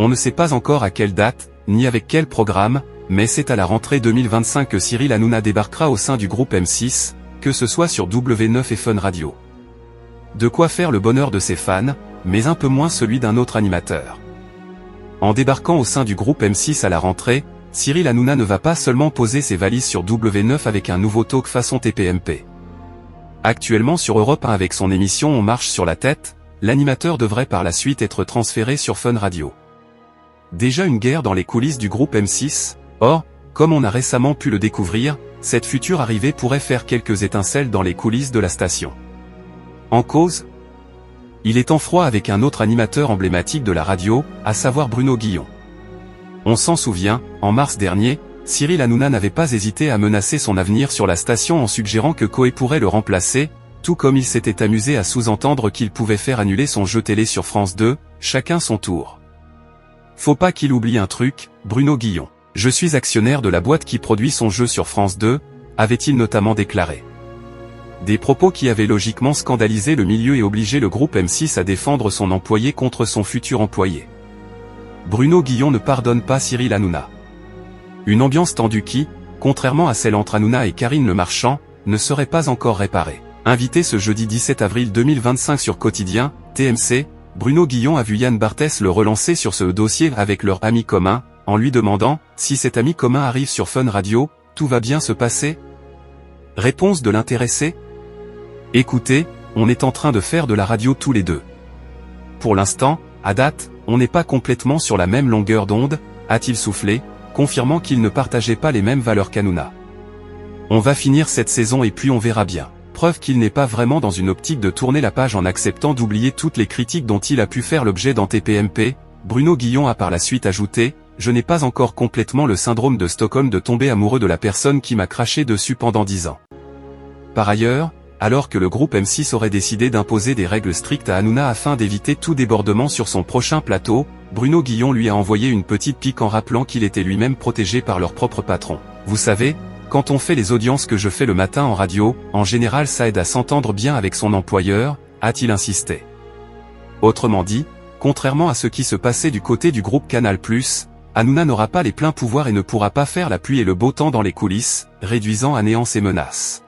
On ne sait pas encore à quelle date, ni avec quel programme, mais c'est à la rentrée 2025 que Cyril Hanouna débarquera au sein du groupe M6, que ce soit sur W9 et Fun Radio. De quoi faire le bonheur de ses fans, mais un peu moins celui d'un autre animateur. En débarquant au sein du groupe M6 à la rentrée, Cyril Hanouna ne va pas seulement poser ses valises sur W9 avec un nouveau talk façon TPMP. Actuellement sur Europe 1 avec son émission On marche sur la tête, l'animateur devrait par la suite être transféré sur Fun Radio. Déjà une guerre dans les coulisses du groupe M6, or, comme on a récemment pu le découvrir, cette future arrivée pourrait faire quelques étincelles dans les coulisses de la station. En cause, il est en froid avec un autre animateur emblématique de la radio, à savoir Bruno Guillon. On s'en souvient, en mars dernier, Cyril Hanouna n'avait pas hésité à menacer son avenir sur la station en suggérant que Coé pourrait le remplacer, tout comme il s'était amusé à sous-entendre qu'il pouvait faire annuler son jeu télé sur France 2, chacun son tour. Faut pas qu'il oublie un truc, Bruno Guillon. Je suis actionnaire de la boîte qui produit son jeu sur France 2, avait-il notamment déclaré. Des propos qui avaient logiquement scandalisé le milieu et obligé le groupe M6 à défendre son employé contre son futur employé. Bruno Guillon ne pardonne pas Cyril Hanouna. Une ambiance tendue qui, contrairement à celle entre Hanouna et Karine Le Marchand, ne serait pas encore réparée. Invité ce jeudi 17 avril 2025 sur Quotidien, TMC, Bruno Guillon a vu Yann Barthès le relancer sur ce dossier avec leur ami commun, en lui demandant « Si cet ami commun arrive sur Fun Radio, tout va bien se passer ?» Réponse de l'intéressé. « Écoutez, on est en train de faire de la radio tous les deux. Pour l'instant, à date, on n'est pas complètement sur la même longueur d'onde, a-t-il soufflé, confirmant qu'il ne partageait pas les mêmes valeurs qu'Hanouna. On va finir cette saison et puis on verra bien. Preuve qu'il n'est pas vraiment dans une optique de tourner la page en acceptant d'oublier toutes les critiques dont il a pu faire l'objet dans TPMP, Bruno Guillon a par la suite ajouté « Je n'ai pas encore complètement le syndrome de Stockholm de tomber amoureux de la personne qui m'a craché dessus pendant 10 ans. » Par ailleurs, alors que le groupe M6 aurait décidé d'imposer des règles strictes à Hanouna afin d'éviter tout débordement sur son prochain plateau, Bruno Guillon lui a envoyé une petite pique en rappelant qu'il était lui-même protégé par leur propre patron. Vous savez, quand on fait les audiences que je fais le matin en radio, en général ça aide à s'entendre bien avec son employeur, a-t-il insisté. Autrement dit, contrairement à ce qui se passait du côté du groupe Canal+, Hanouna n'aura pas les pleins pouvoirs et ne pourra pas faire la pluie et le beau temps dans les coulisses, réduisant à néant ses menaces.